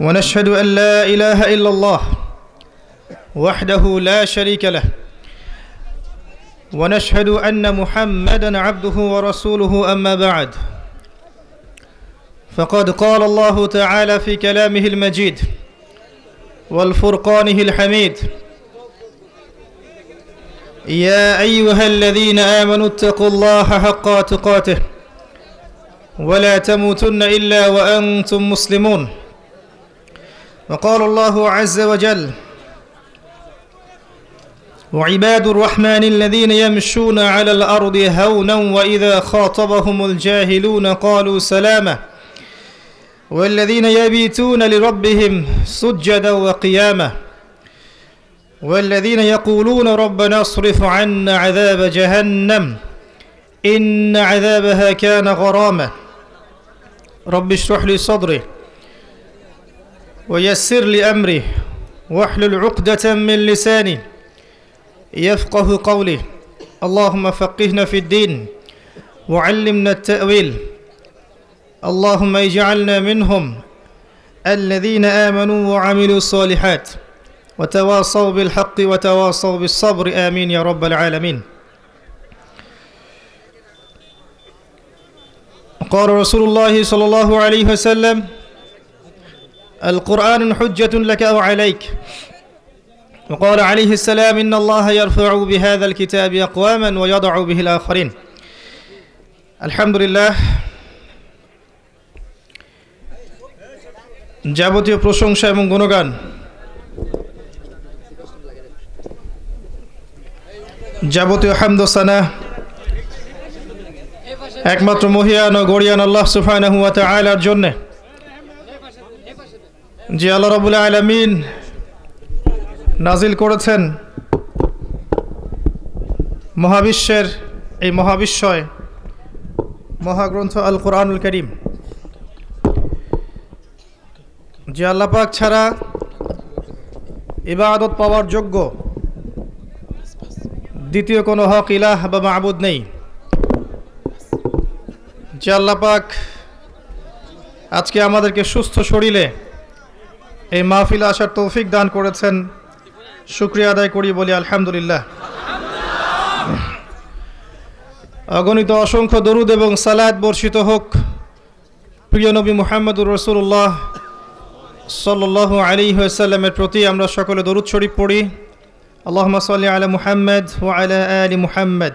ونشهد أن لا إله إلا الله وحده لا شريك له ونشهد أن محمدا عبده ورسوله أما بعد فقد قال الله تعالى في كلامه المجيد والفرقانه الحميد يا أيها الذين آمنوا اتقوا الله حق تقاته ولا تموتن إلا وأنتم مسلمون وقال الله عز وجل وعباد الرحمن الذين يمشون على الأرض هونا وإذا خاطبهم الجاهلون قالوا سلاما والذين يبيتون لربهم سجدا وقياما والذين يقولون ربنا اصرف عنا عذاب جهنم إن عذابها كان غراما رب اشرح لي صدري ويسر لي أمري واحلل عقدة من لساني يفقه قولي اللهم فقهنا في الدين وعلمنا التأويل اللهم اجعلنا منهم الذين آمنوا وعملوا الصالحات وتواصوا بالحق وتواصوا بالصبر آمين يا رب العالمين قال رسول الله صلى الله عليه وسلم القرآن حجة لك أو عليك وقال عليه السلام إن الله يرفع بهذا الكتاب أقواما ويضع به الآخرين الحمد لله যাবতীয় প্রশংসা এবং গুণগান যাবতীয় হামদ ও সানা একমাত্র মহিয়ান ও গরিয়ান আল্লাহ সুবহানাহু ওয়া তাআলার জন্য যে আল্লাহ রাব্বুল আলামিন নাজিল করেছেন মহাবিশ্বের এই মহাবিশ্বয় মহাগ্রন্থ আল কোরআনুল কারীম যে আল্লাহ পাক ছাড়া ইবাদত পাওয়ার যোগ্য দ্বিতীয় কোনো হক ইলাহ বা মাবুদ নেই যে আল্লাহ পাক আজকে আমাদেরকে সুস্থ শরীরে এই মাহফিলে আসার তৌফিক দান করেছেন শুকরিয়া আদায় করি বলি আলহামদুলিল্লাহ অগণিত অসংখ্য দরুদ এবং সালাত বর্ষিত হোক প্রিয় নবী মুহাম্মদুর রাসূলুল্লাহ সাল্লাল্লাহু আলাইহি ওয়াসাল্লামের প্রতি আমরা সকলে দরুদ শরীফ পড়ি আল্লাহুম্মা সাল্লি আলা মুহাম্মাদ ওয়া আলা আলি মুহাম্মাদ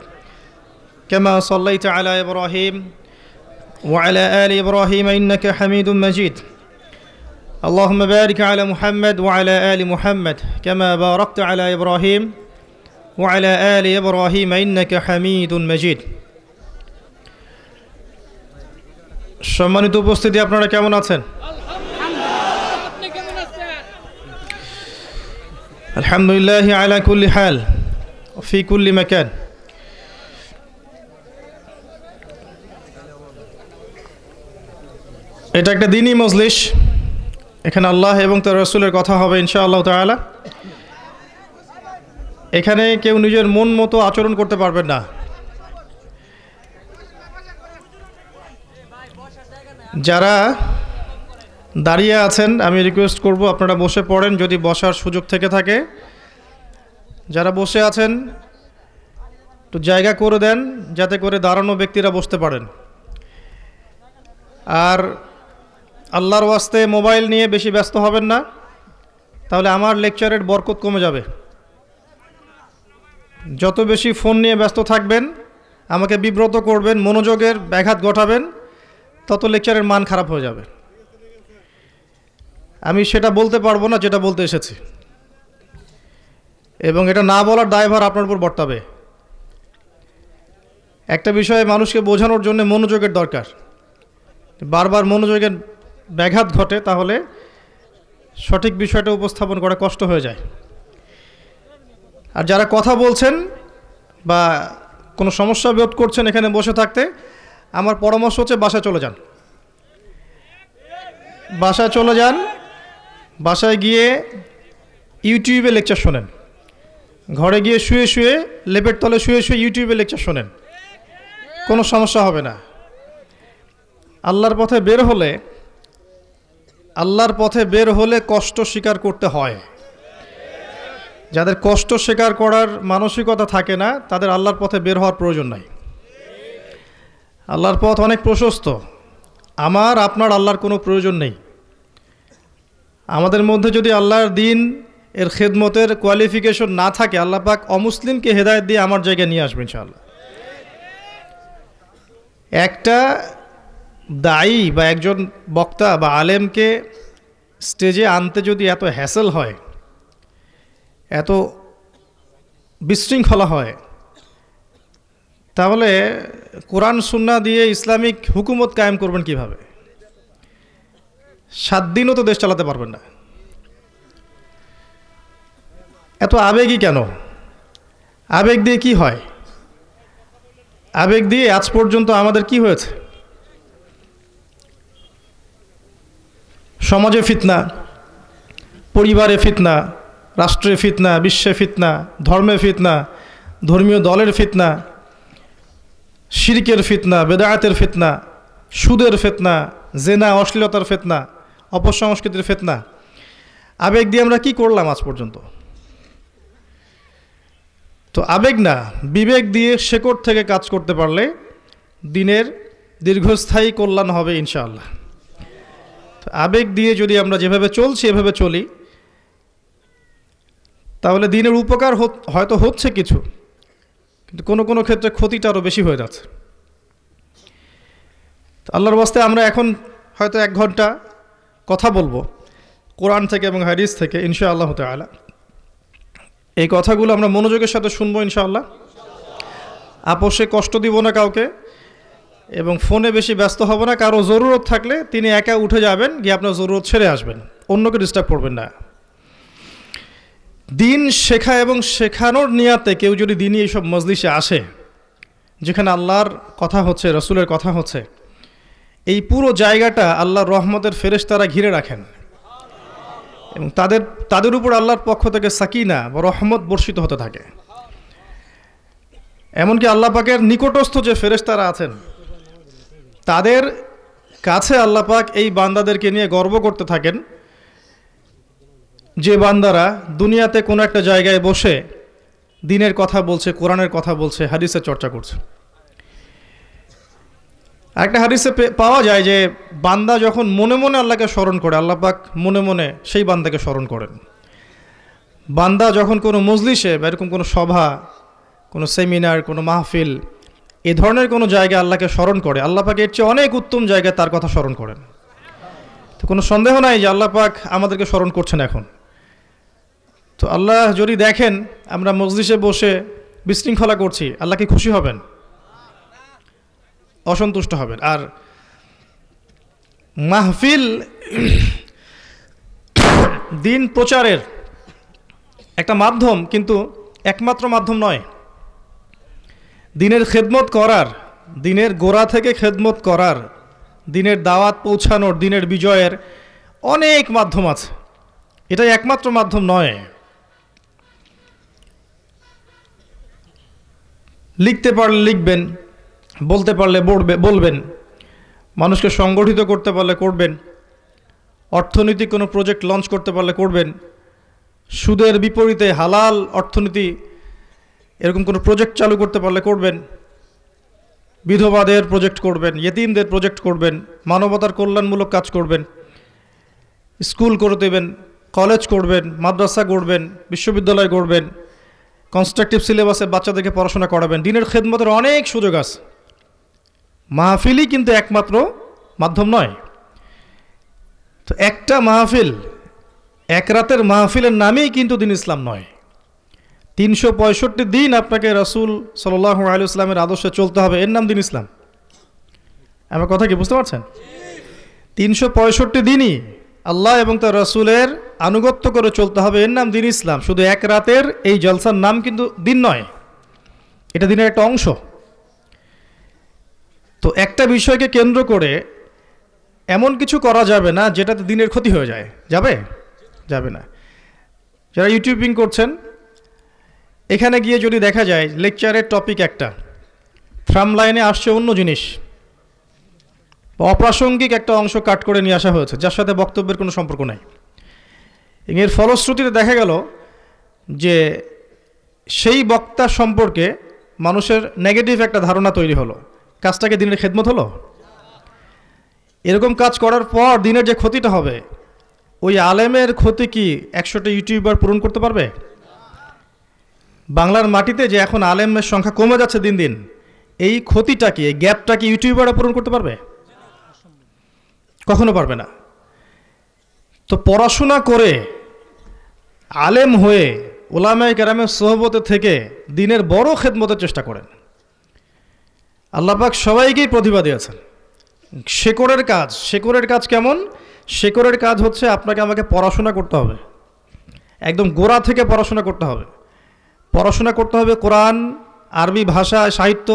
কামা সাল্লাইতা আলা ইব্রাহিম ওয়া আলা আলি ইব্রাহিম ইন্নাকা হামিদুম মাজিদ اللهم بارك على محمد وعلى آل محمد كما باركت على إبراهيم وعلى آل إبراهيم إنك حميد مجيد সম্মানিত উপস্থিতি আপনারা কেমন আছেন আলহামদুলিল্লাহ আলা কুল্লি হাল ফি কুল্লি মাকান এটা একটা দ্বীনি মজলিস এখানে আল্লাহ এবং তার রাসূলের কথা হবে ইনশাআল্লাহ তাআলা এখানে কেউ নিজের মন মতো আচরণ করতে পারবেন না যারা দাঁড়িয়ে আছেন আমি রিকোয়েস্ট করব আপনারা বসে পড়েন যদি বসার সুযোগ থেকে থাকে যারা বসে আছেন একটু জায়গা করে দেন যাতে করে দাঁড়ানো ব্যক্তিরা বসতে পারেন আর আল্লাহর ওয়াস্তে মোবাইল নিয়ে বেশি ব্যস্ত হবেন না তাহলে আমার লেকচারের বরকত কমে যাবে যত বেশি ফোন নিয়ে ব্যস্ত থাকবেন আমাকে বিব্রত করবেন মনোযোগের ব্যাঘাত ঘটাবেন তত লেকচারের মান খারাপ হয়ে যাবে আমি সেটা বলতে পারবো না যেটা বলতে এসেছি এবং এটা না বলার দায়ভার আপনার উপর বর্তাবে একটা বিষয়ে মানুষকে বোঝানোর জন্য মনোযোগের দরকার বারবার মনোযোগের ব্যাঘাত ঘটে তাহলে সঠিক বিষয়টা উপস্থাপন করা কষ্ট হয়ে যায় আর যারা কথা বলছেন বা কোনো সমস্যা বোধ করছেন এখানে বসে থাকতে আমার পরামর্শ হচ্ছে বাসায় চলে যান বাসায় গিয়ে ইউটিউবে লেকচার শোনেন ঘরে গিয়ে শুয়ে শুয়ে লেপের তলে শুয়ে শুয়ে ইউটিউবে লেকচার শোনেন কোনো সমস্যা হবে না আল্লাহর পথে বের হলে আল্লাহর পথে বের হলে কষ্ট স্বীকার করতে হয়। যাদের কষ্ট স্বীকার করার মানসিকতা থাকে না তাদের আল্লাহর পথে বের হওয়ার প্রয়োজন নাই। আল্লাহর পথ অনেক প্রশস্ত, আমার আপনার আল্লাহর কোনো প্রয়োজন নেই। আমাদের মধ্যে যদি আল্লাহর দিন এর খেদমতের কোয়ালিফিকেশন না থাকে, আল্লাহ পাক অমুসলিমকে হেদায়েত দিয়ে আমার জায়গায় নিয়ে আসবেন ইনশাআল্লাহ। একটা দায়ী বা একজন বক্তা বা আলেমকে স্টেজে আনতে যদি এত হ্যাসেল হয়, এত বিশৃঙ্খলা হয়, তাহলে কোরআন সুন্নাহ দিয়ে ইসলামিক হুকুমত কায়েম করবেন কিভাবে? 7 দিনও তো দেশ চালাতে পারবেন না। এত আবেগই কেন? আবেগ দিয়ে কি হয়? আবেগ দিয়ে আজ পর্যন্ত আমাদের কি হয়েছে? সমাজে ফিতনা, পরিবারে ফিতনা, রাষ্ট্রে ফিতনা, বিশ্বে ফিতনা, ধর্মে ফিতনা, ধর্মীয় দলের ফিতনা, শিরকের ফিতনা, বেদায়াতের ফিতনা, সুদের ফিতনা, জেনা অশ্লীলতার ফিতনা, অপসংস্কৃতির ফিতনা। আবেগ দিয়ে আমরা কি করলাম আজ পর্যন্ত? তো আবেগ না, বিবেক দিয়ে শেকড় থেকে কাজ করতে পারলে দিনের দীর্ঘস্থায়ী কল্যাণ হবে ইনশাআল্লাহ। তো আবেগ দিয়ে যদি আমরা যেভাবে চলছি এভাবে চলি, তাহলে দিনের উপকার হয়তো হচ্ছে কিছু, কিন্তু কোনো কোনো ক্ষেত্রে ক্ষতিটা আরও বেশি হয়ে যাচ্ছে। আল্লাহর ওয়াস্তে আমরা এখন হয়তো 1 ঘন্টা কথা বলবো কোরআন থেকে এবং হাদিস থেকে ইনশাআল্লাহ তাআলা। এই কথাগুলো আমরা মনোযোগের সাথে শুনবো ইনশাআল্লাহ। আপোষে কষ্ট দিব না কাউকে, এবং ফোনে বেশি ব্যস্ত হব না। কারো জরুরত থাকলে তিনি একা উঠে যাবেন, গিয়ে আপনার জরুরত ছেড়ে আসবেন, অন্যকে ডিস্টার্ব করবেন না। দিন শেখা এবং শেখানোর নিয়াতে কেউ যদি দিনই এইসব মজলিসে আসে, যেখানে আল্লাহর কথা হচ্ছে, রসুলের কথা হচ্ছে, এই পুরো জায়গাটা আল্লাহর রহমতের ফেরেশতারা ঘিরে রাখেন, এবং তাদের উপর আল্লাহর পক্ষ থেকে সাকিনা বা রহমত বর্ষিত হতে থাকে। এমনকি আল্লাহ পাকের নিকটস্থ যে ফেরেশতারা আছেন, তাদের কাছে আল্লাহ পাক এই বান্দাদেরকে নিয়ে গর্ব করতে থাকেন, যে বান্দারা দুনিয়াতে কোনো একটা জায়গায় বসে দিনের কথা বলছে, কোরআনের কথা বলছে, হাদিসের চর্চা করছে। একটা হাদিসে পাওয়া যায় যে বান্দা যখন মনে মনে আল্লাহকে স্মরণ করে, আল্লাহ পাক মনে মনে সেই বান্দাকে স্মরণ করেন। বান্দা যখন কোনো মজলিসে বা এরকম কোনো সভা, কোনো সেমিনার, কোনো মাহফিল, এ ধরনের কোনো জায়গায় আল্লাহকে স্মরণ করে, আল্লাহ পাক এর চেয়ে অনেক উত্তম জায়গায় তার কথা স্মরণ করেন। তো কোনো সন্দেহ নাই যে আল্লাহ পাক আমাদেরকে স্মরণ করছেন এখন। তো আল্লাহ যদি দেখেন আমরা মজলিসে বসে বিশৃঙ্খলা করছি, আল্লাহ কি খুশি হবেন? অসন্তুষ্ট হবেন। আর মাহফিল দিন প্রচারের একটা মাধ্যম, কিন্তু একমাত্র মাধ্যম নয়। দিনের খেদমত করার, দিনের গোড়া থেকে খেদমত করার, দিনের দাওয়াত পৌঁছানোর, দিনের বিজয়ের অনেক মাধ্যম আছে, এটাই একমাত্র মাধ্যম নয়। লিখতে পারলে লিখবেন, বলতে পারলে বলবেন, মানুষকে সংগঠিত করতে পারলে করবেন, অর্থনৈতিক কোনো প্রজেক্ট লঞ্চ করতে পারলে করবেন, সুদের বিপরীতে হালাল অর্থনীতি এরকম কোনো প্রজেক্ট চালু করতে পারলে করবেন, বিধবাদের প্রজেক্ট করবেন, ইয়েতিমদের প্রজেক্ট করবেন, মানবতার কল্যাণমূলক কাজ করবেন, স্কুল করে দেবেন, কলেজ করবেন, মাদ্রাসা গড়বেন, বিশ্ববিদ্যালয় গড়বেন, কনস্ট্রাকটিভ সিলেবাসে বাচ্চাদেরকে পড়াশোনা করাবেন। দিনের খেদমতের অনেক সুযোগ আছে। মাহফিলই কিন্তু একমাত্র মাধ্যম নয়। তো একটা মাহফিল, এক রাতের মাহফিলের নামেই কিন্তু দিন ইসলাম নয়। 365 দিন আপনাকে রাসূল সাল্লাল্লাহু আলাইহি ওয়াসাল্লামের আদর্শে চলতে হবে, এর নাম দিন ইসলাম। আমার কথা কি বুঝতে পারছেন? 365 দিনই আল্লাহ এবং তার রাসূলের আনুগত্য করে চলতে হবে, এর নাম দিন ইসলাম। শুধু এক রাতের এই জলসার নাম কিন্তু দিন নয়, এটা দিনের একটা অংশ। তো একটা বিষয়কে কেন্দ্র করে এমন কিছু করা যাবে না যেটাতে দিনের ক্ষতি হয়ে যায়। যাবে না। যারা ইউটিউবিং করছেন, এখানে গিয়ে যদি দেখা যায় লেকচারের টপিক একটা, ট্রাম লাইনে আসছে অন্য জিনিস, অপ্রাসঙ্গিক একটা অংশ কাট করে নিয়ে আসা হয়েছে, যার সাথে বক্তব্যের কোনো সম্পর্ক নাই। এর ফলশ্রুতিতে দেখা গেল যে সেই বক্তা সম্পর্কে মানুষের নেগেটিভ একটা ধারণা তৈরি হলো। কাজটাকে দিনের খেদমত হলো? এরকম কাজ করার পর দিনের যে ক্ষতিটা হবে, ওই আলেমের ক্ষতি কি 100টা ইউটিউবার পূরণ করতে পারবে? বাংলার মাটিতে যে এখন আলেমের সংখ্যা কমে যাচ্ছে দিন দিন, এই ক্ষতিটা কি, এই গ্যাপটা কি ইউটিউবাররা পূরণ করতে পারবে? কখনো পারবে না। তো পড়াশোনা করে আলেম হয়ে উলামায়ে কেরামের সোহবতে থেকে দিনের বড় খেদমতের চেষ্টা করেন। আল্লাহ পাক সবাইকেই প্রতিভা দিয়েছেন। শেকড়ের কাজ কেমন? শেকড়ের কাজ হচ্ছে আপনাকে আমাকে পড়াশোনা করতে হবে, একদম গোড়া থেকে পড়াশোনা করতে হবে। পড়াশোনা করতে হবে কোরআন, আরবি ভাষা, সাহিত্য,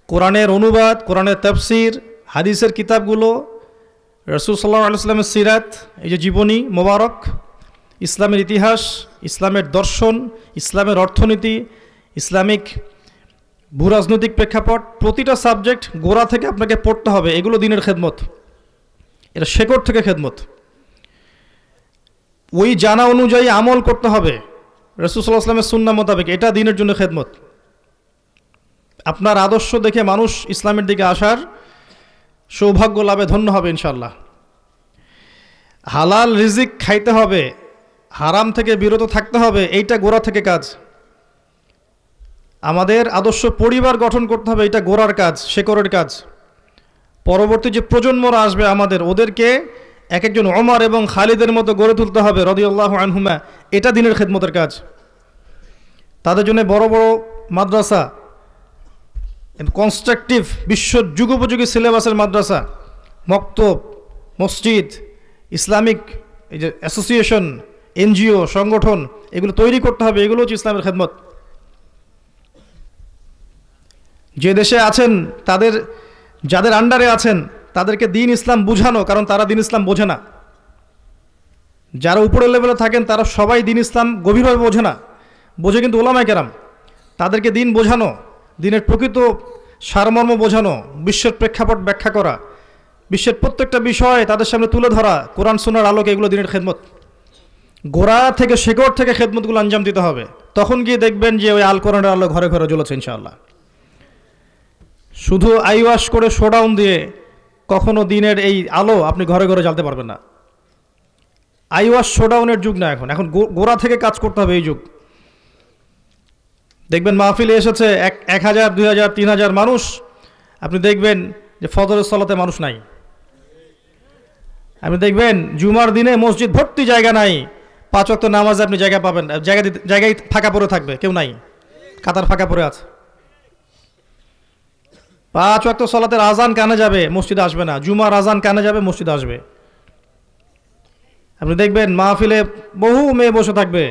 কোরআনের অনুবাদ, কোরআনের তাফসির, হাদিসের কিতাবগুলো, রাসূল সাল্লাল্লাহু আলাইহি ওয়াসাল্লামের সিরাত, এই যে জীবনী মোবারক, ইসলামের ইতিহাস, ইসলামের দর্শন, ইসলামের অর্থনীতি, ইসলামিক ভূরাজনৈতিক প্রেক্ষাপট, প্রতিটা সাবজেক্ট গোড়া থেকে আপনাকে পড়তে হবে। এগুলো দিনের খেদমত, এটা শেকড় থেকে খেদমত। ওই জানা অনুযায়ী আমল করতে হবে রাসূল সাল্লাল্লাহু আলাইহি ওয়াসাল্লামের সুন্নাহ মোতাবেক, এটা দিনের জন্য খেদমত। আপনার আদর্শ দেখে মানুষ ইসলামের দিকে আসার সৌভাগ্য লাভে ধন্য হবে ইনশাআল্লাহ। হালাল রিজিক খাইতে হবে, হারাম থেকে বিরত থাকতে হবে, এইটা গোড়া থেকে কাজ। আমাদের আদর্শ পরিবার গঠন করতে হবে, এটা গোড়ার কাজ, শেকড়ের কাজ। পরবর্তী যে প্রজন্মরা আসবে আমাদের, ওদেরকে এক একজন ওমর এবং খালিদের মতো গড়ে তুলতে হবে রাদিয়াল্লাহু আনহুমা, এটা দিনের খেদমতের কাজ। তাদের জন্য বড় বড় মাদ্রাসা, কনস্ট্রাকটিভ বিশ্ব যুগোপযোগী সিলেবাসের মাদ্রাসা, মক্তব, মসজিদ, ইসলামিক এই যে অ্যাসোসিয়েশন, এনজিও, সংগঠন, এগুলো তৈরি করতে হবে। এগুলো হচ্ছে ইসলামের খেদমত। যে দেশে আছেন যাদের আন্ডারে আছেন তাদেরকে দিন ইসলাম বুঝানো, কারণ তারা দিন ইসলাম বোঝে না। যারা উপরের লেভেলে থাকেন তারা সবাই দিন ইসলাম গভীরভাবে বোঝে না, বোঝে কিন্তু ওলামায়ে কেরাম। তাদেরকে দিন বোঝানো, দিনের প্রকৃত সারমর্ম বোঝানো, বিশ্বের প্রেক্ষাপট ব্যাখ্যা করা, বিশ্বের প্রত্যেকটা বিষয় তাদের সামনে তুলে ধরা কোরআন সুন্নাহর আলোকে, এগুলো দিনের খেদমত। গোড়া থেকে শেকড় থেকে খেদমতগুলো আঞ্জাম দিতে হবে। তখন গিয়ে দেখবেন যে ওই আল কোরআনের আলো ঘরে ঘরে জ্বলেছে ইনশাআল্লাহ। শুধু আইওয়াশ করে শোডাউন দিয়ে কখনো দিনের এই আলো আপনি ঘরে ঘরে জ্বালতে পারবেন না। আইওয়াশ শোডাউনের যুগ না, এখন গোড়া থেকে কাজ করতে হবে এই যুগ। দেখবেন মাহফিলে এসেছে 1000, 2000, 3000 মানুষ, আপনি দেখবেন যে ফজরের সালাতে মানুষ নাই। আপনি দেখবেন জুমার দিনে মসজিদ ভর্তি, জায়গা নাই। 5 ওয়াক্ত নামাজে আপনি জায়গা পাবেন, জায়গায় ফাঁকা পড়ে থাকবে, কেউ নাই, কাতার ফাঁকা পড়ে আছে। 5 ওয়াক্ত সালাতের আজান কানে যাবে, মসজিদে আসবে না। জুমার আজান কানে যাবে, মসজিদে আসবে। আপনি দেখবেন মাহফিলে বহু মেয়ে বসে থাকবে,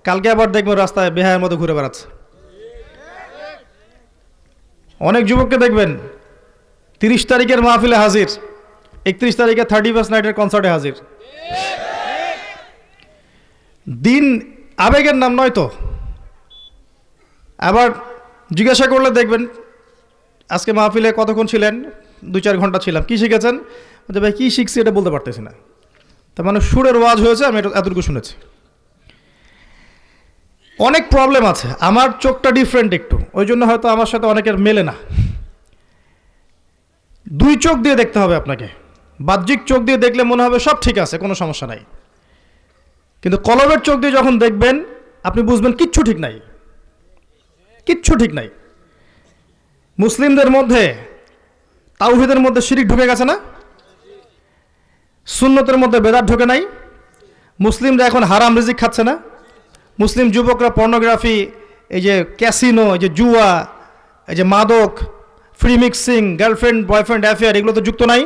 কালকে আবার দেখবেন রাস্তায় বেহায়ের মতো ঘুরে বেড়াচ্ছে। অনেক যুবককে দেখবেন 30 তারিখের মাহফিলে হাজির, 31 তারিখে 31st নাইটের কনসার্টে হাজির। দিন আবেগের নাম নয় তো। আবার জিজ্ঞাসা করলে দেখবেন আজকে মাহফিলে কতক্ষণ ছিলেন? 2-4 ঘন্টা ছিলাম। কি শিখেছেন? ভাই কী শিখছি এটা বলতে পারতেছি না। তার মানে সুরের ওয়াজ হয়েছে, আমি এতটুকু শুনেছি। অনেক প্রবলেম আছে, আমার চোখটা ডিফারেন্ট একটু, ওই জন্য হয়তো আমার সাথে অনেকের মেলে না। 2 চোখ দিয়ে দেখতে হবে আপনাকে। বাহ্যিক চোখ দিয়ে দেখলে মনে হবে সব ঠিক আছে, কোনো সমস্যা নাই, কিন্তু কলবের চোখ দিয়ে যখন দেখবেন আপনি বুঝবেন কিচ্ছু ঠিক নাই, কিচ্ছু ঠিক নাই। মুসলিমদের মধ্যে তাওহীদের মধ্যে শিরিক ঢুকে গেছে না? সুন্নতের মধ্যে বেদাত ঢোকে নাই? মুসলিমরা এখন হারাম রিজিক খাচ্ছে না? মুসলিম যুবকরা পর্নোগ্রাফি, এই যে ক্যাসিনো, এই যে জুয়া, এই যে মাদক, free mixing, girlfriend boyfriend affair, এগুলো তো যুক্ত নাই?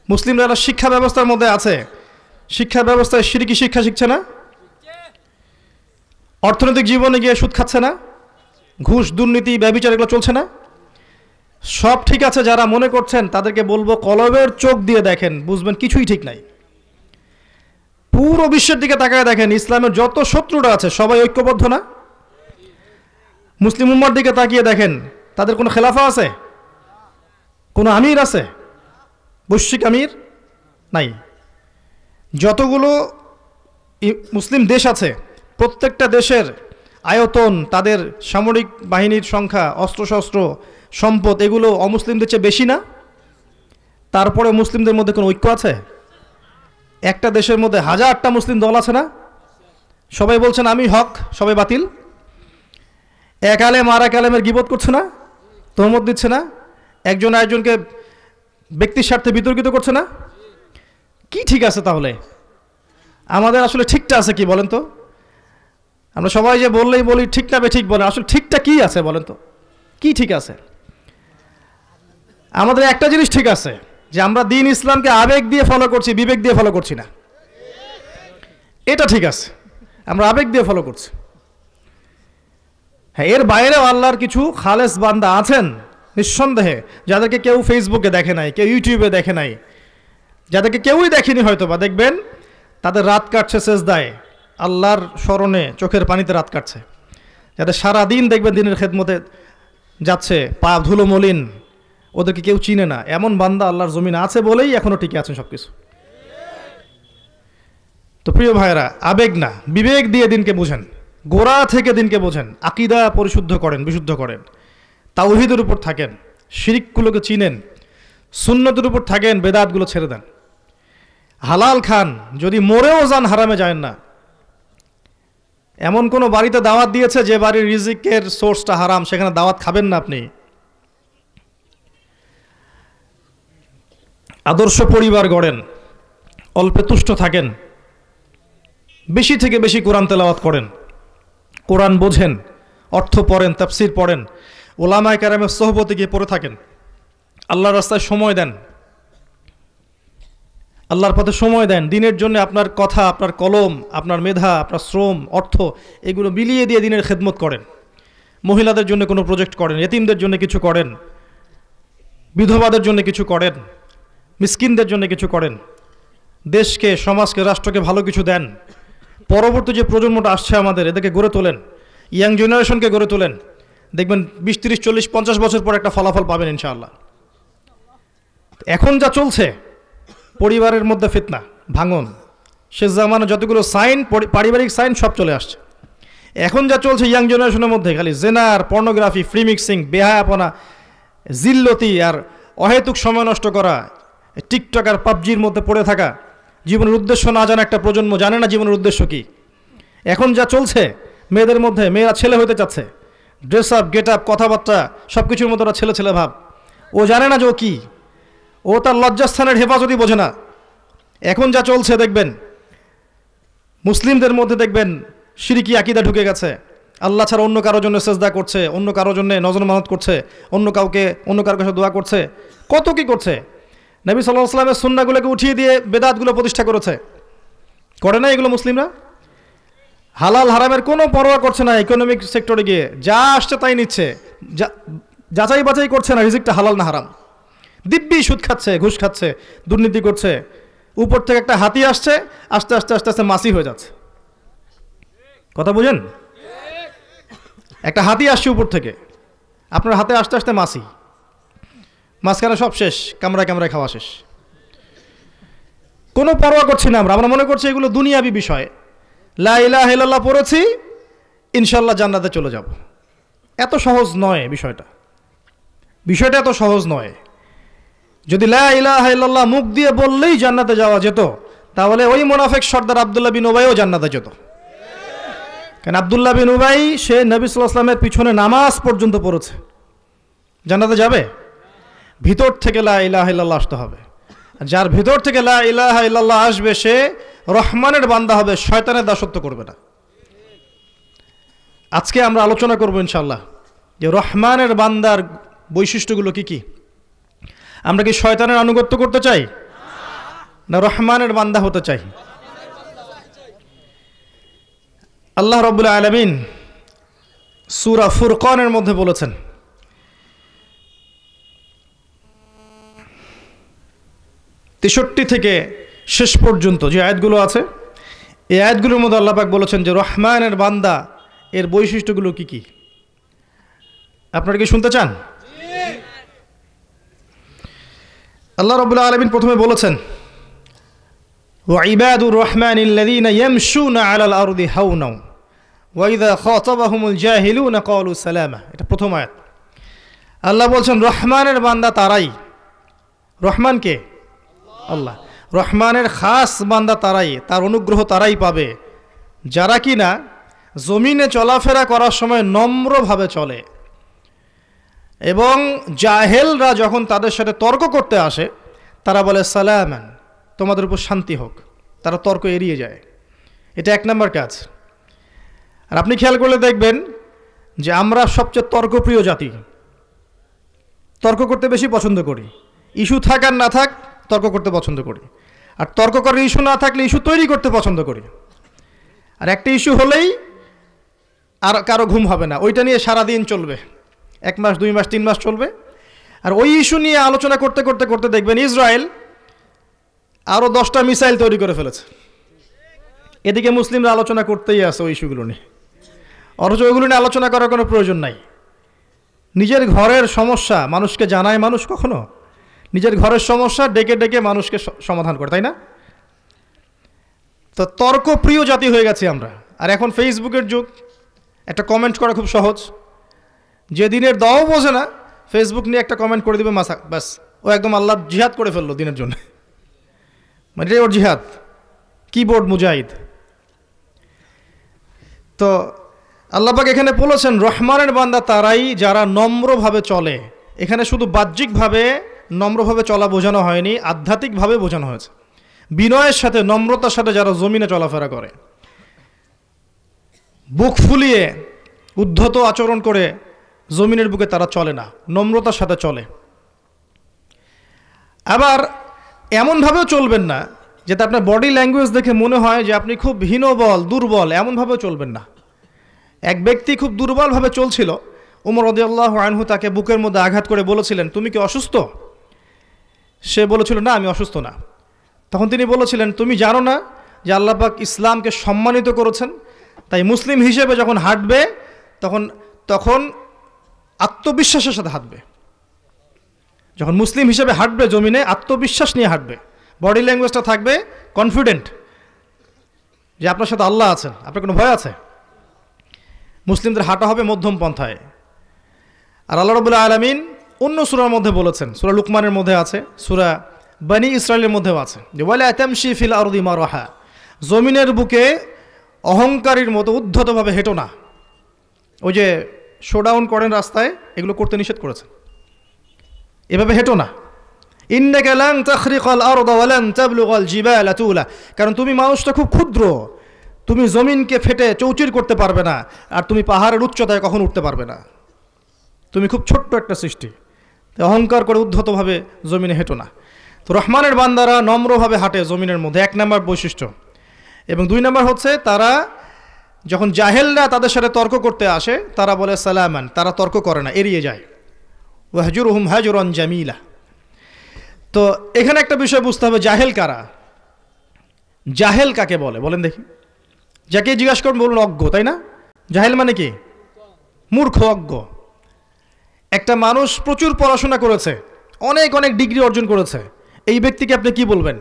মুসলিমরা শিক্ষা ব্যবস্থার মধ্যে আছে, শিক্ষা ব্যবস্থায় শিরকি শিক্ষা শিখছে না? অর্থনৈতিক জীবনে গিয়ে সুদ খাচ্ছে না? ঘুষ, দুর্নীতি, ব্যভিচার এগুলো চলছে না? সব ঠিক আছে। যারা মনে করছেন তাদেরকে বলবো কলবের চোখ দিয়ে দেখেন, বুঝবেন কিছুই ঠিক নাই। পুরো বিশ্বের দিকে তাকায় দেখেন, ইসলামের যত শত্রুরা আছে সবাই ঐক্যবদ্ধ না? মুসলিম উম্মার দিকে তাকিয়ে দেখেন, তাদের কোনো খেলাফা আছে? কোনো আমির আছে? বৈশ্বিক আমির নাই। যতগুলো মুসলিম দেশ আছে প্রত্যেকটা দেশের আয়তন, তাদের সামরিক বাহিনীর সংখ্যা, অস্ত্রশস্ত্র, সম্পদ এগুলো অমুসলিমদের চেয়ে বেশি না? তারপরে মুসলিমদের মধ্যে কোনো ঐক্য আছে? একটা দেশের মধ্যে 1000টা মুসলিম দল আছে না? সবাই বলছেন আমি হক, সবাই বাতিল। এক আলেম আর এক আলেমের গীবত করছে না, তহমত দিচ্ছে না, একজন আরেকজনকে ব্যক্তির স্বার্থে বিতর্কিত করছে না? কি ঠিক আছে তাহলে? আমাদের আসলে ঠিকটা আছে কি বলেন তো? আমরা সবাই যে বললেই বলি ঠিক না বেঠিক বলেন, আসলে ঠিকটা কি আছে বলেন তো? কি ঠিক আছে? আমাদের একটা জিনিস ঠিক আছে, যে আমরা দ্বীন ইসলামকে আবেগ দিয়ে ফলো করছি, বিবেক দিয়ে ফলো করছি না। এটা ঠিক আছে, আমরা আবেগ দিয়ে ফলো করছি। হ্যাঁ, এর বাইরেও আল্লাহর কিছু খালেস বান্দা আছেন নিঃসন্দেহে, যাদেরকে কেউ ফেসবুকে দেখে নাই, কেউ ইউটিউবে দেখে নাই, যাদেরকে কেউই দেখেনি হয়তো বা, দেখবেন তাদের রাত কাটছে সেজদায়, আল্লাহর স্মরণে চোখের পানিতে রাত কাটছে, যাদের সারাদিন দেখবেন দিনের খেদমতে যাচ্ছে, পা ধুলো মলিন, ওদেরকে কেউ চিনে না। এমন বান্দা আল্লাহর জমিন আছে বলেই এখনো টিকে আছেন সব কিছু। তো প্রিয় ভাইয়েরা, আবেগ না বিবেক দিয়ে দিনকে বুঝেন, গোড়া থেকে দিনকে বোঝেন, আকীদা পরিশুদ্ধ করেন, বিশুদ্ধ করেন, তাওহীদের উপর থাকেন, শিরকগুলোকে চিনেন, সুন্নতের উপর থাকেন, বেদাতগুলো ছেড়ে দেন, হালাল খান, যদি মরেও যান হারামে যায় না। এমন কোনো বাড়িতে দাওয়াত দিয়েছে যে বাড়ির রিজিকের সোর্সটা হারাম, সেখানে দাওয়াত খাবেন না আপনি। আদর্শ পরিবার গড়েন, অল্পে তুষ্ট থাকেন, বেশি থেকে বেশি কোরআন তেলাওয়াত করেন, কোরআন বোঝেন, অর্থ পড়েন, তাফসির পড়েন, ওলামায়ে কেরামের সোহবতে গিয়ে পড়ে থাকেন, আল্লাহর রাস্তায় সময় দেন, আল্লাহর পথে সময় দেন, দিনের জন্য আপনার কথা, আপনার কলম, আপনার মেধা, আপনার শ্রম, অর্থ এগুলো বিলিয়ে দিয়ে দিনের খেদমত করেন। মহিলাদের জন্য কোনো প্রজেক্ট করেন, এতিমদের জন্য কিছু করেন, বিধবাদের জন্য কিছু করেন, মিসকিনদের জন্য কিছু করেন, দেশকে, সমাজকে, রাষ্ট্রকে ভালো কিছু দেন। পরবর্তী যে প্রজন্মটা আসছে আমাদের, এদেরকে গড়ে তোলেন, ইয়াং জেনারেশনকে গড়ে তোলেন, দেখবেন 20, 30, 40, 50 বছর পর একটা ফলাফল পাবেন ইনশাআল্লাহ। এখন যা চলছে, পরিবারের মধ্যে ফিতনা, ভাঙন, শেষ জামানে যতগুলো সাইন, পারিবারিক সাইন সব চলে আসছে। এখন যা চলছে ইয়াং জেনারেশনের মধ্যে, খালি জেনার, পর্নোগ্রাফি, ফ্রি মিক্সিং, বেহায়াপনা, জিল্লতি আর অহেতুক সময় নষ্ট করা, টিকটক আর পাবজির মধ্যে পড়ে থাকা, জীবনের উদ্দেশ্য না জানা একটা প্রজন্ম, জানে না জীবনের উদ্দেশ্য কি। এখন যা চলছে মেয়েদের মধ্যে, মেয়েরা ছেলে হতে চাচ্ছে, ড্রেস আপ, গেট আপ, কথাবার্তা সব কিছুর মধ্যে ওরা ছেলে ছেলে ভাব, ও জানে না যে ও কী, ও তার লজ্জাস্থানের হেফাজতই বোঝে না। এখন যা চলছে দেখবেন মুসলিমদের মধ্যে, দেখবেন শিরকি আকীদা ঢুকে গেছে, আল্লাহ ছাড়া অন্য কারোর জন্য সেজদা করছে, অন্য কারোর জন্য নজর মানত করছে, অন্য কারোর কাছে দোয়া করছে, কত কি করছে। নবী সাল্লাল্লাহু আলাইহি ওয়াসাল্লামের সুন্নাহগুলোকে উঠিয়ে দিয়ে বেদাতগুলো প্রতিষ্ঠা করেছে, করে না এগুলো মুসলিমরা? হালাল হারামের কোনো পরোয়া করছে না, ইকোনমিক সেক্টরে গিয়ে যা আসছে তাই নিচ্ছে, যাচাই বাছাই করছে না রিজিকটা হালাল না হারাম, দিব্যি সুদ খাচ্ছে, ঘুষ খাচ্ছে, দুর্নীতি করছে। উপর থেকে একটা হাতি আসছে, আস্তে আস্তে আস্তে আস্তে মাসি হয়ে যাচ্ছে। কথা বুঝেন? একটা হাতি আসছে উপর থেকে, আপনার হাতে আস্তে আস্তে মাসি, মাঝখানে সব শেষ, কামড়ায় কামড়ায় খাওয়া শেষ। কোনো পরোয়া করছি না আমরা মনে করছি এগুলো দুনিয়াবি বিষয়। লা ইলাহা ইল্লাল্লাহ পড়েছি, ইনশাআল্লাহ জান্নাতে চলে যাব। এত সহজ নয় বিষয়টা, বিষয়টা এত সহজ নয়। যদি লা ইলাহা ইল্লাল্লাহ মুখ দিয়ে বললেই জান্নাতে যাওয়া যেত, তাহলে ওই মুনাফিক সর্দার আব্দুল্লাহ বিন উবাইও জান্নাতে যেত। কারণ আব্দুল্লাহ বিন উবাই সে নবী সাল্লাল্লাহু আলাইহি ওয়াসাল্লামের পিছনে নামাজ পর্যন্ত পড়েছে, জান্নাতে যাবে? ভিতর থেকে লা ইলাহা ইল্লাল্লাহ আসতে হবে। যার ভিতর থেকে লা ইলাহা ইল্লাল্লাহ আসবে সে রহমানের বান্দা হবে, শয়তানের দাসত্ব করবে না। আজকে আমরা আলোচনা করব ইনশাআল্লাহ যে রহমানের বান্দার বৈশিষ্ট্যগুলো কি কি। আমরা কি শয়তানের আনুগত্য করতে চাই না রহমানের বান্দা হতে চাই? আল্লাহ রাব্বুল আলামিন সূরা ফুরকানের মধ্যে বলেছেন, তেষট্টি থেকে শেষ পর্যন্ত যে আয়াতগুলো আছে, এই আয়াতগুলোর মধ্যে আল্লাহ পাক বলেছেন যে রহমানের বান্দা এর বৈশিষ্ট্যগুলো কি কি। আপনারা কি শুনতে চান? আল্লাহ রাব্বুল আলামিন প্রথমে বলেছেন ওয়া ইবাদুর রহমানিল্লাযীনা ইয়ামশুনা আলাল আরদি হাওনা ওয়া ইযা খাতাবাহুমুল জাহিলুনা ক্বালু সালামা। এটা প্রথম আয়াত। আল্লাহ বলছেন রহমানের বান্দা তারাই। রহমান কে? আল্লাহ। রহমানের খাস বান্দা তারাই, তার অনুগ্রহ তারাই পাবে যারা কিনা জমিনে চলাফেরা করার সময় নম্রভাবে চলে। এবং জাহেলরা যখন তাদের সাথে তর্ক করতে আসে তারা বলে সালামান, তোমাদের উপর শান্তি হোক। তারা তর্ক এড়িয়ে যায়। এটা এক নম্বর কাজ। আর আপনি খেয়াল করলে দেখবেন যে আমরা সবচেয়ে তর্কপ্রিয় জাতি। তর্ক করতে বেশি পছন্দ করি। ইস্যু থাক আর না থাক তর্ক করতে পছন্দ করি। আর তর্ক করার ইস্যু না থাকলে ইস্যু তৈরি করতে পছন্দ করি। আর একটা ইস্যু হলেই আর কারো ঘুম হবে না, ওইটা নিয়ে সারাদিন চলবে, 1 মাস 2 মাস 3 মাস চলবে। আর ওই ইস্যু নিয়ে আলোচনা করতে করতে করতে দেখবেন ইসরায়েল আরও 10টা মিসাইল তৈরি করে ফেলেছে। এদিকে মুসলিমরা আলোচনা করতেই আছে ওই ইস্যুগুলো নিয়ে, অথচ ওইগুলো নিয়ে আলোচনা করার কোনো প্রয়োজন নাই। নিজের ঘরের সমস্যা মানুষকে জানায় মানুষ কখনো? নিজের ঘরের সমস্যা ডেকে ডেকে মানুষকে সমাধান করে, তাই না? তো তর্কপ্রিয় জাতি হয়ে গেছি আমরা। আর এখন ফেসবুকের যুগ, একটা কমেন্ট করা খুব সহজ। যে দিনের দাও বোঝে না ফেসবুক নিয়ে একটা কমেন্ট করে দিবে মাসা, ব্যাস ও একদম আল্লাহ জিহাদ করে ফেললো দিনের জন্য। মানে ওর জিহাদ, কিবোর্ড মুজাহিদ। তো আল্লাহ পাক এখানে বলেছেন রহমানের বান্দা তারাই যারা নম্রভাবে চলে। এখানে শুধু বাহ্যিকভাবে নম্রভাবে চলা বোঝানো হয়নি, আধ্যাত্মিকভাবে বোঝানো হয়েছে। বিনয়ের সাথে নম্রতার সাথে যারা জমিনে চলাফেরা করে, বুক ফুলিয়ে উদ্ধত আচরণ করে জমিনের বুকে তারা চলে না, নম্রতার সাথে চলে। আবার এমনভাবেও চলবেন না যাতে আপনার বডি ল্যাঙ্গুয়েজ দেখে মনে হয় যে আপনি খুব হীনবল দুর্বল, এমনভাবেও চলবেন না। এক ব্যক্তি খুব দুর্বলভাবে চলছিল, উমর রাদিয়াল্লাহু আনহু তাকে বুকের মধ্যে আঘাত করে বলেছিলেন তুমি কি অসুস্থ? সে বলেছিল না আমি অসুস্থ না। তখন তিনি বলেছিলেন তুমি জানো না যে আল্লাহ পাক ইসলামকে সম্মানিত করেছেন, তাই মুসলিম হিসেবে যখন হাঁটবে তখন আত্মবিশ্বাসের সাথে হাঁটবে। যখন মুসলিম হিসেবে হাঁটবে জমিনে আত্মবিশ্বাস নিয়ে হাঁটবে, বডি ল্যাঙ্গুয়েজটা থাকবে কনফিডেন্ট যে আপনার সাথে আল্লাহ আছেন, আপনার কোনো ভয় আছে। মুসলিমদের হাঁটা হবে মধ্যম পন্থায়। আর আল্লাহ রাব্বুল আলামিন অন্য সূরার মধ্যে বলেছেন, সূরা লুকমানের মধ্যে আছে, সূরা বনী ইসরাইলের মধ্যেও আছে যে ওয়ালা তামশি ফিল আরদি মারহা, জমিনের বুকে অহংকারীর মতো উদ্ধতভাবে হেঁটো না। ওই যে শোডাউন করেন রাস্তায়, এগুলো করতে নিষেধ করেছেন। এভাবে হেঁটো না। ইন্নাকা লান তাখরিকাল আরদা ওয়া লান তাবলুগাল জিবালা তুলা, কারণ তুমি মানুষটা খুব ক্ষুদ্র, তুমি জমিনকে ফেটে চৌচির করতে পারবে না, আর তুমি পাহাড়ের উচ্চতায় কখন উঠতে পারবে না। তুমি খুব ছোট্ট একটা সৃষ্টি, অহংকার করে উদ্ধতভাবে জমিনে হেঁটো না। তো রহমানের বান্দারা নম্রভাবে হাঁটে জমিনের মধ্যে, 1 নম্বর বৈশিষ্ট্য। এবং 2 নম্বর হচ্ছে তারা যখন জাহেলরা তাদের সাথে তর্ক করতে আসে তারা বলে সালামান, তারা তর্ক করে না, এড়িয়ে যায়। ওয়াহজুরহুম হাজরান জামিলা। তো এখানে একটা বিষয় বুঝতে হবে, জাহেল কারা? জাহেল কাকে বলে বলেন দেখি? যাকে জিজ্ঞাসা করুন বলুন অজ্ঞ, তাই না? জাহেল মানে কি? মূর্খ, অজ্ঞ। একটা মানুষ প্রচুর পড়াশোনা করেছে, অনেক অনেক ডিগ্রি অর্জন করেছে, এই ব্যক্তিকে আপনি কি বলবেন?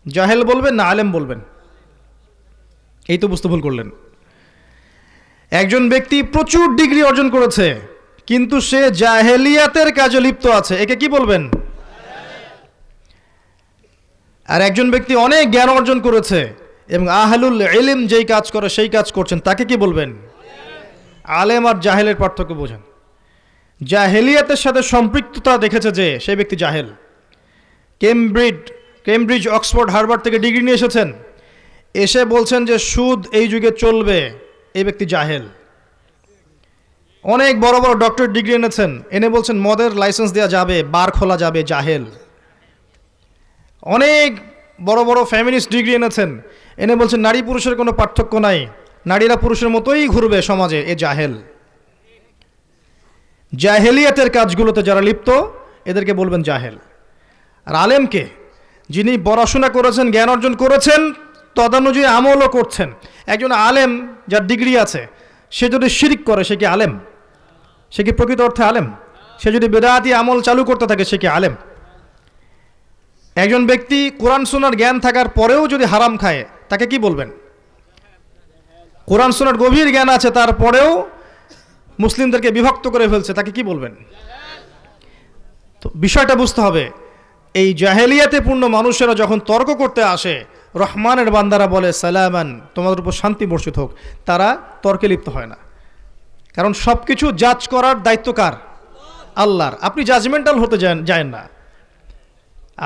জাহেল বলবেন না আলেম বলবেন? এই তো বুঝতে ভুল করলেন। একজন ব্যক্তি প্রচুর ডিগ্রি অর্জন করেছে কিন্তু সে জাহেলিয়াতের কাজে লিপ্ত আছে, একে কি বলবেন? আর একজন ব্যক্তি অনেক জ্ঞান অর্জন করেছে এবং আহলুল ইলম যেই কাজ করে সেই কাজ করছেন, তাকে কি বলবেন? আলেম আর জাহেলের পার্থক্য বোঝেন। জাহেলিয়াতের সাথে সম্পৃক্ততা দেখেছে যে সেই ব্যক্তি জাহেল। কেমব্রিজ, অক্সফোর্ড, হার্ভার্ড থেকে ডিগ্রি নিয়ে এসেছেন, এসে বলছেন যে সুদ এই যুগে চলবে, এই ব্যক্তি জাহেল। অনেক বড় বড় ডক্টর ডিগ্রি এনেছেন, এনে বলছেন মদের লাইসেন্স দেওয়া যাবে, বার খোলা যাবে, জাহেল। অনেক বড় বড় ফ্যামিনিস্ট ডিগ্রি এনেছেন, এনে বলছেন নারী পুরুষের কোনো পার্থক্য নাই, নারীরা পুরুষের মতোই ঘুরবে সমাজে, এ জাহেল। জাহেলিয়াতের কাজগুলোতে যারা লিপ্ত এদেরকে বলবেন জাহেল। আর আলেমকে, যিনি পড়াশোনা করেছেন, জ্ঞান অর্জন করেছেন, তদানুযায়ী আমলও করছেন। একজন আলেম যার ডিগ্রি আছে সে যদি শিরক করে সে কি আলেম? সে কি প্রকৃত অর্থে আলেম? সে যদি বেদাতি আমল চালু করতে থাকে সে কি আলেম? একজন ব্যক্তি কোরআন সুন্নাহর জ্ঞান থাকার পরেও যদি হারাম খায় তাকে কি বলবেন? কোরআন সুন্নাহর গভীর জ্ঞান আছে তারপরেও মুসলিমদেরকে বিভক্ত করে ফেলছে, তাকে কি বলবেন? তো বিষয়টা বুঝতে হবে, এই জাহেলিয়াতে পূর্ণ মানুষেরা যখন তর্ক করতে আসে, রহমানের বান্দারা বলে সালামান, তোমাদের উপর শান্তি বর্ষিত হোক, তারা তর্কে লিপ্ত হয় না। কারণ সব কিছু জাজ করার দায়িত্ব কার? আল্লাহর। আপনি জাজমেন্টাল হতে যায় না,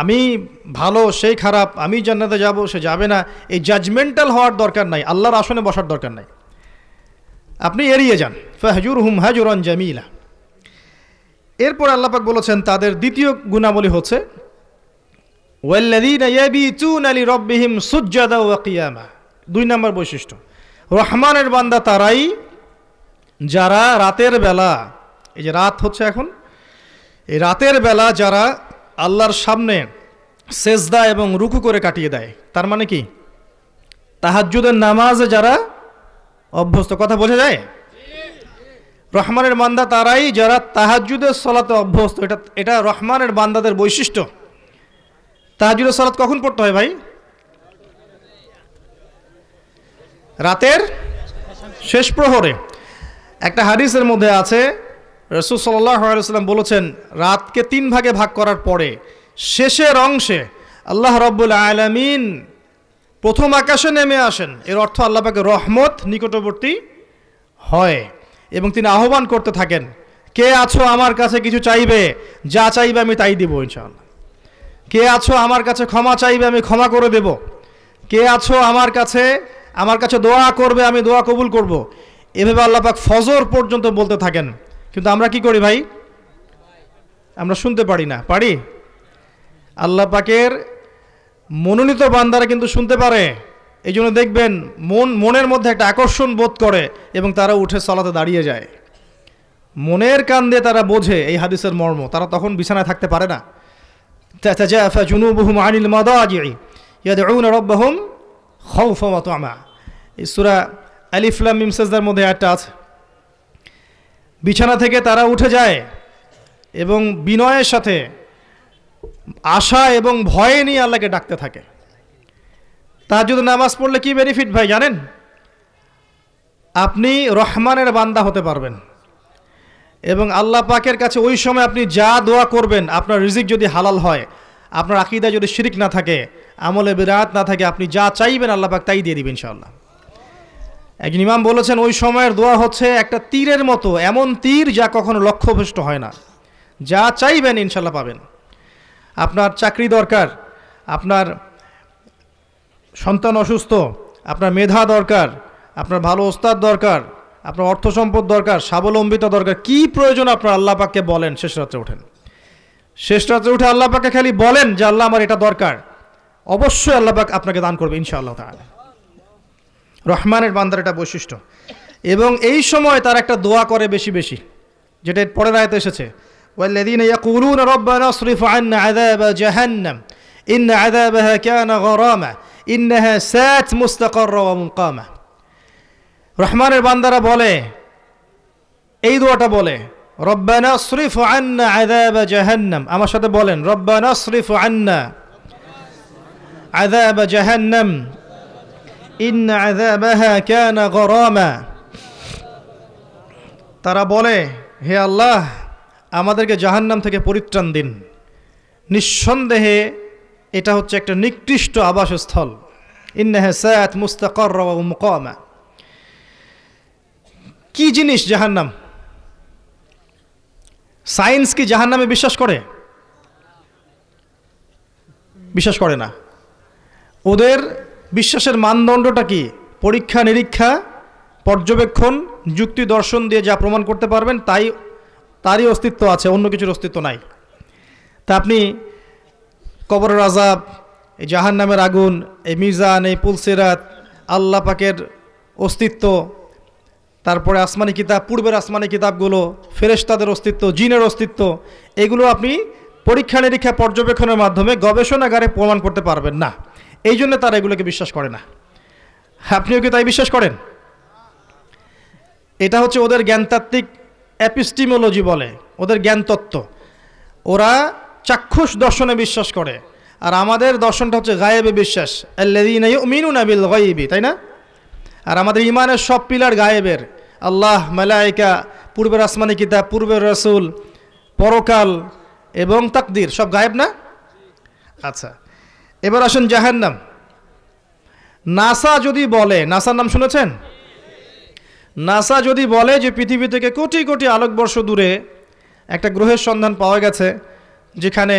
আমি ভালো সেই খারাপ, আমি জান্নাতে যাব সে যাবে না, এই জাজমেন্টাল হওয়ার দরকার নাই, আল্লাহর আসনে বসার দরকার নাই। আপনি এড়িয়ে যান, ফাহজুরহুম হাজরান জামিলা। এরপর আল্লাহ পাক বলেছেন তাদের দ্বিতীয় গুণাবলী হচ্ছে ওয়াল্লাযীনা ইয়াবিতুনা লিরাব্বিহিম সুজদাও ওয়া কিয়ামা। 2 নম্বর বৈশিষ্ট্য, রহমানের বান্দা তারাই যারা রাতের বেলা, এই যে রাত হচ্ছে এখন, এই রাতের বেলা যারা আল্লাহর সামনে সেজদা এবং রুকু করে কাটিয়ে দেয়। তার মানে কি? তাহাজ্জুদের নামাজে যারা অভ্যস্ত, কথা বোঝা যায়? রহমানের বান্দা তারাই যারা তাহাজ্জুদের সালাতে অভ্যস্ত। এটা রহমানের বান্দাদের বৈশিষ্ট্য। তাহাজ্জুদের সালাত কখন পড়তে হয় ভাই? রাতের শেষ প্রহরে। একটা হাদিসের মধ্যে আছে, রাসূল সাল্লাল্লাহু আলাইহি ওয়াসাল্লাম বলেছেন, রাতকে 3 ভাগে ভাগ করার পরে শেষের অংশে আল্লাহ রাব্বুল আলামিন প্রথম আকাশে নেমে আসেন। এর অর্থ আল্লাহ পাকের রহমত নিকটবর্তী হয় এবং তিনি আহ্বান করতে থাকেন, কে আছো আমার কাছে কিছু চাইবে, যা চাইবে আমি তাই দিব ইনশাআল্লাহ। কে আছো আমার কাছে ক্ষমা চাইবে, আমি ক্ষমা করে দেব। কে আছো আমার কাছে দোয়া করবে, আমি দোয়া কবুল করব। এভাবে আল্লাহ পাক ফজর পর্যন্ত বলতে থাকেন। কিন্তু আমরা কি করি ভাই? আমরা শুনতে পারি না। পারি? আল্লাহ পাকের মনোনীত বান্দারা কিন্তু শুনতে পারে। এই জন্য দেখবেন মনের মধ্যে একটা আকর্ষণ বোধ করে এবং তারা উঠে সালাতে দাঁড়িয়ে যায়। মনের কান দিয়ে তারা বোঝে এই হাদিসের মর্ম, তারা তখন বিছানায় থাকতে পারে না। তাতাজাফা জুনুবুহুম আনিল মাদাজি'i ইয়াদউনা রাব্বাহুম খাউফান ওয়া তামা। এই সূরা আলিফ লাম মিম সাজদার মধ্যে একটা আছে, বিছানা থেকে তারা উঠে যায় এবং বিনয়ের সাথে আশা এবং ভয় নিয়ে আল্লাহকে ডাকতে থাকে। তাহাজ্জুদ নামাজ পড়লে কি বেনিফিট ভাই জানেন? আপনি রহমানের বান্দা হতে পারবেন এবং আল্লাহ পাকের কাছে ওই সময় আপনি যা দোয়া করবেন, আপনার রিজিক যদি হালাল হয়, আপনার আকীদা যদি শিরক না থাকে, আমলে বিদআত না থাকে, আপনি যা চাইবেন আল্লাহ পাক তাই দিয়ে দিবেন ইনশাআল্লাহ। একজন ইমাম বলেছেন ওই সময়ের দোয়া হচ্ছে একটা তীরের মতো, এমন তীর যা কখনো লক্ষ্যভ্রষ্ট হয় না। যা চাইবেন ইনশাআল্লাহ পাবেন। আপনার চাকরি দরকার, আপনার সন্তান অসুস্থ, আপনার মেধা দরকার, আপনার ভালো ওস্তাদ দরকার, আপনার অর্থ সম্পদ দরকার, স্বাবলম্বিতা দরকার, কি প্রয়োজন আপনার আল্লাহ পাককে বলেন। শেষ রাত্রে ওঠেন, শেষ রাত্রে উঠে আল্লাহ পাককে খালি বলেন যে আল্লাহ আমার এটা দরকার, অবশ্যই আল্লাহ পাক আপনাকে দান করবে ইনশাআল্লাহ তাআলা। রহমানের বান্দার এটা বৈশিষ্ট্য। এবং এই সময় তার একটা দোয়া করে বেশি বেশি, যেটা পরের আয়াতে এসেছে, ওয়াল্লাযীনা ইয়াকুলুনা রাব্বানা ইসরিফ আন্না আযাবা জাহান্নাম ইন্না আযাবাহা কানা গরামা ইন্নাহা সাআত মুস্তাকাররা ওয়া মুকামা। রহমানের বান্দারা বলে, এই দোয়াটা বলে, রব্বানা ইসরিফ আন্না আযাবা জাহান্নাম। আমার সাথে বলেন, রব্বানা ইসরিফ আন্না আযাবা জাহান্নাম ইন্না আযাবাহা কানা গরামা। তারা বলে, হে আল্লাহ আমাদেরকে জাহান্নাম থেকে পরিত্রাণ দিন, নিঃসন্দেহে এটা হচ্ছে একটা নিকৃষ্ট আবাসস্থল। ইন্নাহা সাআত মুস্তাকাররা ওয়া মুকামা। কি জিনিস জাহান্নাম? সায়েন্স কি জাহান্নামে বিশ্বাস করে? বিশ্বাস করে না। ওদের বিশ্বাসের মানদণ্ডটা কি? পরীক্ষা নিরীক্ষা, পর্যবেক্ষণ, যুক্তি দর্শন দিয়ে যা প্রমাণ করতে পারবেন তারই অস্তিত্ব আছে, অন্য কিছুর অস্তিত্ব নাই। তা আপনি কবরের আযাব, এই জাহান্নামের আগুন, এই মিজান, এই পুলসিরাত, আল্লাহ পাকের অস্তিত্ব, তারপরে আসমানি কিতাব, পূর্বের আসমানি কিতাবগুলো, ফেরেশতাদের অস্তিত্ব, জিনের অস্তিত্ব, এগুলো আপনি পরীক্ষা নিরীক্ষা পর্যবেক্ষণের মাধ্যমে গবেষণাগারে প্রমাণ করতে পারবেন না। এই জন্য তারা এগুলোকে বিশ্বাস করে না। আপনিও কি তাই বিশ্বাস করেন? এটা হচ্ছে ওদের জ্ঞানতাত্ত্বিক এপিস্টিমোলজি বলে, ওদের জ্ঞানতত্ত্ব। ওরা চাক্ষুষ দর্শনে বিশ্বাস করে, আর আমাদের দর্শনটা হচ্ছে গায়েবে বিশ্বাস, আল্লাযীনা ইউমিনুনা বিল গায়বি, তাই না? আর আমাদের ইমানের সব পিলার গায়েবের, আল্লাহ, মালায়েকা, পূর্বের আসমানি কিতাব, পূর্বের রাসূল, পরকাল এবং তাকদীর সব গায়েব না? আচ্ছা, এবার আসুন জাহান্নাম। নাসা যদি বলে, নাসার নাম শুনেছেন? নাসা যদি বলে যে পৃথিবী থেকে কোটি কোটি আলোকবর্ষ দূরে একটা গ্রহের সন্ধান পাওয়া গেছে যেখানে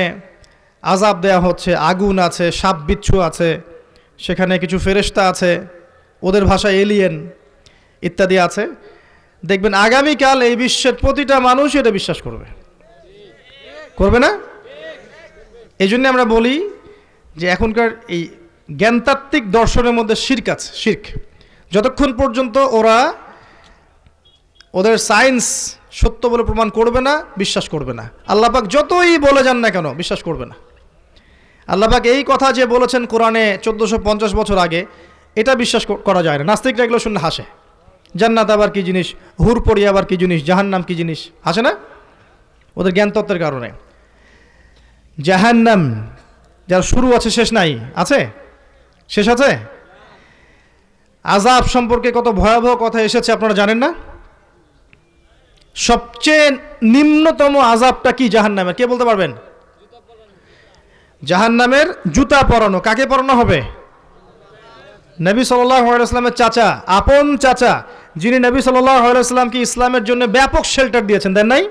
আযাব দেয়া হচ্ছে, আগুন আছে, সাপ বিচ্ছু আছে, সেখানে কিছু ফেরেশতা আছে, ওদের ভাষায় এলিয়েন ইত্যাদি আছে, দেখবেন আগামীকাল এই বিশ্বের প্রতিটা মানুষ এটা বিশ্বাস করবে, করবে না? এই জন্য আমরা বলি যে এখনকার এই জ্ঞানতাত্ত্বিক দর্শনের মধ্যে শিরক আছে, শিরক। যতক্ষণ পর্যন্ত ওরা ওদের সায়েন্স সত্য বলে প্রমাণ করবে না, বিশ্বাস করবে না। আল্লাহ পাক যতই বলে যান না কেন বিশ্বাস করবে না। আল্লাহ পাক এই কথা যে বলেছেন কোরআনে 1450 বছর আগে, এটা বিশ্বাস করা যায় না। নাস্তিকরা এগুলো শুনলে হাসে, জান্নাত আবার কি জিনিস, হুরপরি আবার কি জিনিস, জাহান্নাম কি জিনিস, হাসে না? ওদের জ্ঞানতত্ত্বের কারণে। জাহান্নাম যার শুরু আছে শেষ নাই, আছে? শেষ আছে? আযাব সম্পর্কে কত ভয়াবহ কথা এসেছে আপনারা জানেন না? সবচেয়ে নিম্নতম আযাবটা কি জাহান্নামের, কে বলতে পারবেন? জাহান্নামের জুতা পরানো। কাকে পরানো হবে? নবী সাল্লাল্লাহু আলাইহি ওয়াসাল্লামের চাচা, আপন চাচা, যিনি নবী সাল্লাল্লাহু আলাইহি ওয়াসাল্লামকে ইসলামের জন্য ব্যাপক শেল্টার দিয়েছেন, দেন নাই?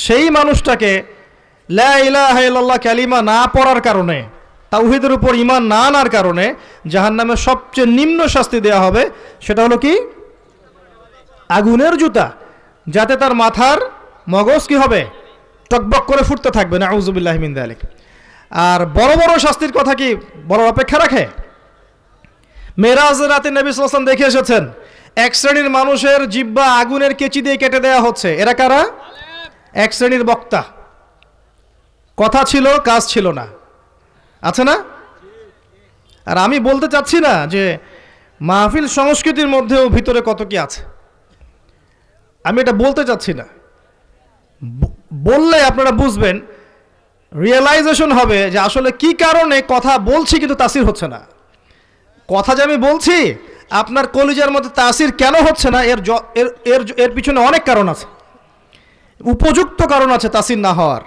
সেই মানুষটাকে লা ইলাহা ইল্লাল্লাহ কালিমা না পড়ার কারণে, তাওহীদের উপর ঈমান না আনার কারণে জাহান্নামের সবচেয়ে নিম্ন শাস্তি দেওয়া হবে। সেটা হলো কি? আগুনের জুতা, যাতে তার মাথার মগজ কি হবে? টকবক করে ফুটতে থাকবে, নাউযু বিল্লাহি মিন যালিক। আর বড় বড় শাস্তির কথা কি বড় অপেক্ষা রাখে? মেরাজের রাতে নবী সাল্লাল্লাহু আলাইহি ওয়াসাল্লাম দেখে এসেছেন এক শ্রেণীর মানুষের জিহ্বা আগুনের কেচি দিয়ে কেটে দেওয়া হচ্ছে। এরা কারা? এক শ্রেণীর বক্তা, কথা ছিল কাজ ছিল না, আছে না? আর আমি বলতে চাচ্ছি না যে মাহফিল সংস্কৃতির মধ্যেও ভিতরে কত কি আছে, আমি এটা বলতে চাচ্ছি না। বললে আপনারা বুঝবেন, রিয়েলাইজেশন হবে যে আসলে কি কারণে কথা বলছি কিন্তু তাসির হচ্ছে না। কথা যে আমি বলছি, আপনার কলিজার মধ্যে তাসির কেন হচ্ছে না, এর পিছনে অনেক কারণ আছে, উপযুক্ত কারণ আছে তাসির না হওয়ার।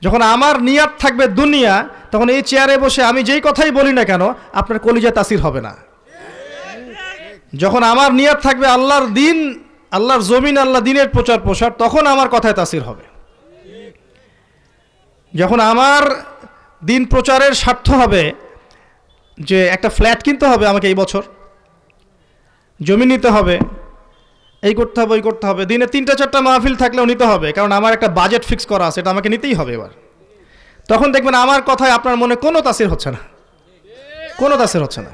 যখন আমার নিয়াত থাকবে দুনিয়া, তখন এই চেয়ারে বসে আমি যেই কথাই বলি না কেন আপনার কলিজা তাসির হবে না। যখন আমার নিয়াত থাকবে আল্লাহর দিন, আল্লাহর জমিন, আল্লাহ দিনের প্রচার প্রসার, তখন আমার কথায় তাসির হবে। যখন আমার দিন প্রচারের স্বার্থ হবে যে একটা ফ্ল্যাট কিনতে হবে আমাকে এই বছর, জমি নিতে হবে, এই করতে হবে, ওই করতে হবে, দিনে 3-4টা মাহফিল থাকলেও নিতে হবে, কারণ আমার একটা বাজেট ফিক্স করা আছে, এটা আমাকে নিতেই হবে। এবার তখন দেখবেন আমার কথায় আপনার মনে কোনো তাসির হচ্ছে না, কোনো তাসির হচ্ছে না।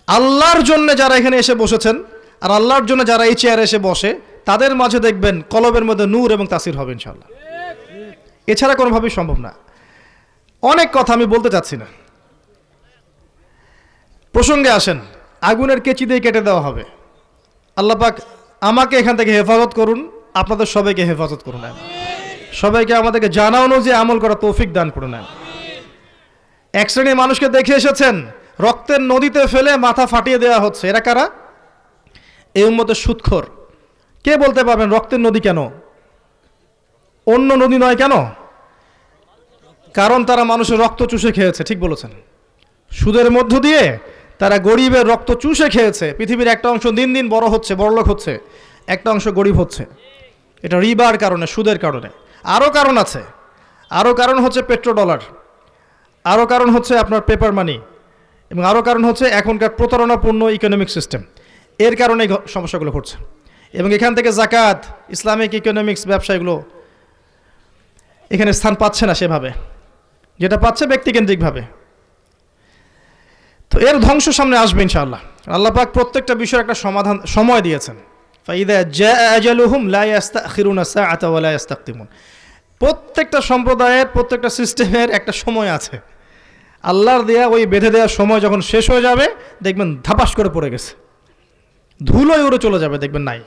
আল্লাহর জন্য যারা এখানে এসে বসেছেন আর আল্লাহর জন্য যারা এই চেয়ারে এসে বসে, তাদের মাঝে দেখবেন কলবের মধ্যে নূর এবং তাসির হবে ইনশাআল্লাহ। এছাড়া কোনোভাবেই সম্ভব না। অনেক কথা আমি বলতে চাচ্ছি না, প্রসঙ্গে আসেন। আগুনের কেচি দিয়ে কেটে দেওয়া হবে। আল্লাহ পাক আমাকে এখান থেকে হেফাজত করুন, আপনাদের সবাইকে হেফাজত করুন, সবাইকে আমাদেরকে জানা অনুযায়ী আমল করা তৌফিক দান করুন। এক শ্রেণীর মানুষকে দেখে এসেছেন রক্তের নদীতে ফেলে মাথা ফাটিয়ে দেওয়া হচ্ছে। এরা কারা? এই উম্মতের সুদখোর। কে বলতে পারবেন রক্তের নদী কেন, অন্য নদী নয় কেন? কারণ তারা মানুষের রক্ত চুষে খেয়েছে। ঠিক বলেছেন, সুদের মধ্য দিয়ে তারা গরিবের রক্ত চুষে খেয়েছে। পৃথিবীর একটা অংশ দিন দিন বড় হচ্ছে, বড়লোক হচ্ছে, একটা অংশ গরিব হচ্ছে। এটা রিবার কারণে, সুদের কারণে। আরও কারণ আছে, আরও কারণ হচ্ছে পেট্রোডলার, আরও কারণ হচ্ছে আপনার পেপার মানি, এবং আরও কারণ হচ্ছে এখনকার প্রতারণাপূর্ণ ইকোনমিক সিস্টেম। এর কারণে এই সমস্যাগুলো ঘটছে। এবং এখান থেকে জাকাত, ইসলামিক ইকোনমিক্স, ব্যবসা এগুলো এখানে স্থান পাচ্ছে না সেভাবে, যেটা পাচ্ছে ব্যক্তিকেন্দ্রিকভাবে। তো এর ধ্বংস সামনে আসবে ইনশাআল্লাহ। আল্লাহ পাক প্রত্যেকটা বিষয়ের একটা সমাধান, সময় দিয়েছেন। ফাইদা জাআ আজালুহুম লা ইস্তাখিরুনা সাআতা ওয়া লা ইস্তাকদিমুন। প্রত্যেকটা সম্প্রদায়ের, প্রত্যেকটা সিস্টেমের একটা সময় আছে। আল্লাহর দেয়া ওই বেঁধে দেওয়ার সময় যখন শেষ হয়ে যাবে, দেখবেন ধাপাস করে পড়ে গেছে, ধুলোয় উড়ে চলে যাবে, দেখবেন নাই।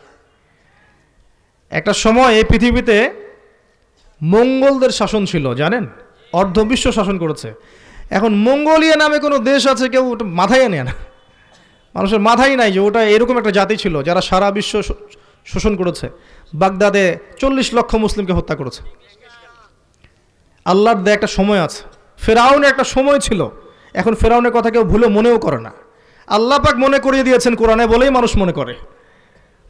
একটা সময় এই পৃথিবীতে মঙ্গলদের শাসন ছিল, জানেন? অর্ধবিশ্ব শাসন করেছে। এখন মঙ্গোলিয়া নামে কোনো দেশ আছে, কেউ ওটা মাথায় আনে না, মানুষের মাথায় নাই যে ওটা এরকম একটা জাতি ছিল যারা সারা বিশ্ব শোষণ করেছে। বাগদাদে 40 লক্ষ মুসলিমকে হত্যা করেছে। আল্লাহর দেয়া একটা সময় আছে, ফেরাউনের একটা সময় ছিল, এখন ফেরাউনের কথা কেউ ভুলে মনেও করে না। আল্লাহ পাক মনে করিয়ে দিয়েছেন কোরআনে বলেই মানুষ মনে করে।